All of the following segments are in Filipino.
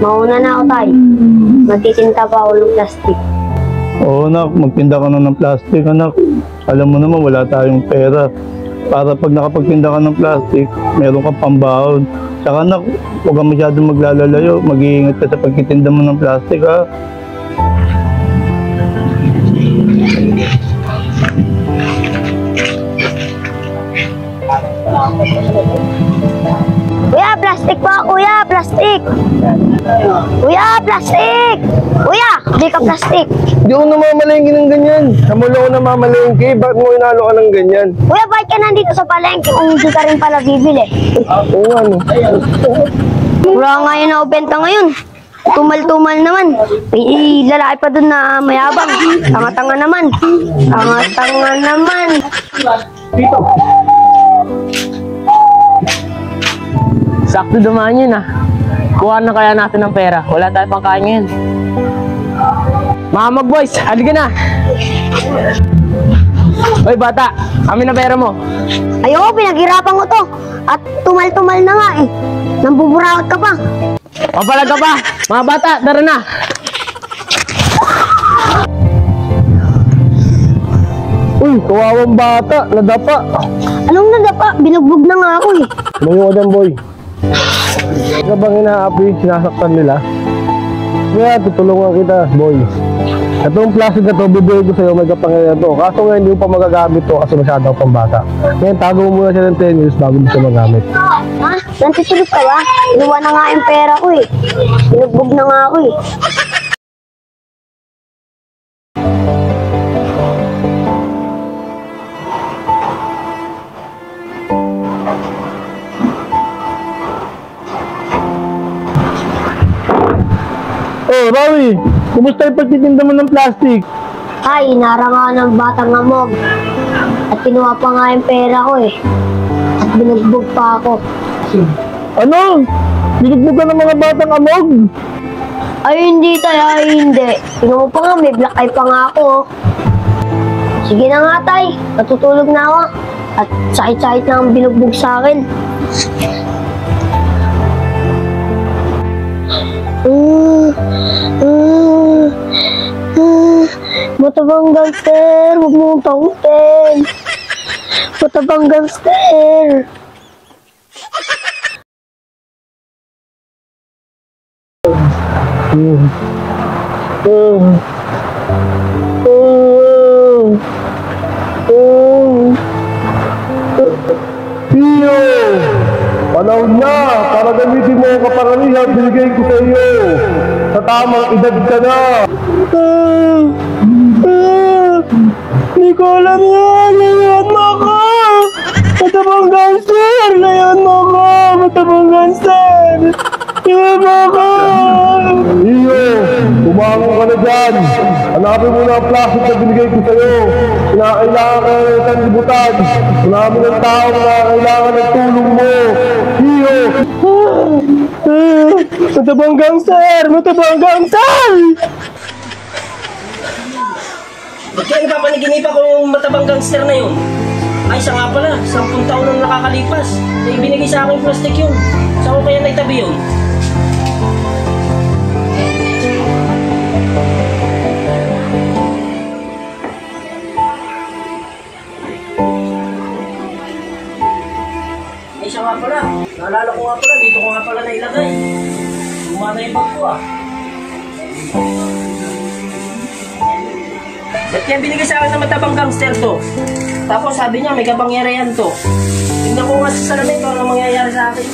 Mauna na ako, tay. Magtitinta pa ako ng plastic. Oo, anak. Magtinda ka na ng plastic, anak. Alam mo naman, wala tayong pera. Para pag nakapagtinda ka ng plastic, meron kang pambahod. Saka anak, huwag kang masyadong maglalalayo. Mag-iingat ka sa pagtitinda mo ng plastic, ha? Kuya, plastic po! Kuya, plastic! Kuya, plastic! Kuya, di ka plastic! Hindi ako namamalengke ng ganyan. Kamula ako namamalengke. Bakit mo inalo ka ng ganyan? Kuya, bakit ka nandito sa palengke kung hindi ka rin pala bibili? Oo, ano? Wala nga yun na benta ngayon. Tumal-tumal naman. May lalaki pa dun na mayabang. Tanga-tanga naman. Tanga-tanga naman. Dito. Sakto dumaan yun ah. Kuha na kaya natin ng pera. Wala tayo pang kain ngayon. Mga mag-boys, halika na. Hoy bata, kami na pera mo. Ayoko, pinaghirapan ko to. At tumal-tumal na nga eh. Nambuburakot ka pa. Papalag ka pa. Mga bata, tara na. Uy, kawawang bata. Nadapa. Anong nadapa? Binugbog na nga ako eh. Lumayo ka dyan, boy. Ano bang inaapi? Sinasaktan nila? Kaya tutulungan kita, boy. Itong plastic na to, bibigay ko sa'yo, may kapangyarihan to. Kaso nga hindi mo pa magagamit to kasi masyadong pambata. Ngayon, tago mo muna siya ng 10 years bago mo siya magamit. Ha? Nantitulog ka ba? Inuwa na nga yung pera ko eh. Binugbog na nga ako eh. Oh, Rawi, kumusta yung pagtitinda mo ng plastic? Ay, inarangan ng batang amog. At kinuha pa nga yung pera ko eh. At binugbog pa ako. Ano? Binugbog ka ng mga batang amog? Ay, hindi tayo, ay hindi. Tingnan mo pa nga, may black eye pa nga ako. Sige na nga, tay. Natutulog na ako. At sakit-sakit na ang binugbog sa akin. Matabang gangster, huwag mong takutin. Matabang gangster. Iyo! Panahon na para gamitin mo ang kapangyarihan binigay ko sa iyo. Sa tamang edad ka na. Hindi ko alam yan! Layan mo ako! Matabang gangster! Layan mo ako! Matabang gangster! Layan mo ako! Iyo! Tumango ka na dyan! Hanapin mo na ang plastic na binigay ko sa iyo. Kinakailangan ka na ng sanlibutan. Hanapin ng tao na kailangan ng tulong mo. Iyo! Matabang gangster! Matabang gangster! Ba't kaya napapaniginipa ko yung matabang gangster na yun? Ay, siya nga pala, 10 taon nang nakakalipas. Eh, binigay sa akin plastic yun. Saan ko kaya naitabi yun? Ay, siya nga pala. Naalala ko nga pala, dito ko nga pala nailagay. Lumana yung bag ko ah. Ba't kaya binigay sa akin ng matabang gangster to? Tapos sabi niya may kapangyarihan to. Tingnan ko nga sa salamin kung ano mangyayari sa akin.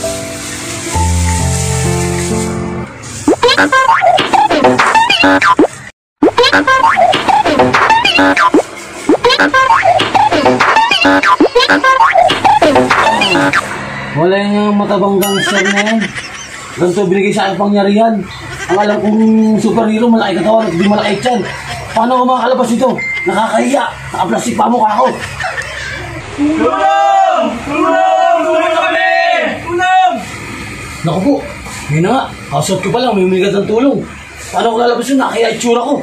Wala yung matabang gangster na yan. Ganito binigay sa akin pangyarihan. Ang alam kong superhero, malaki katawan at hindi malaki tiyan. Paano ko makakalabas ito? Nakakahiya. Nakaplastik pa mukha ko. Tulong! Tulong! Tulong kami! Tulong! Naku po. Yun na nga. Kausap ko pa lang. May umigat ng tulong. Paano ko lalabas yun? Nakakahiya itsura ko.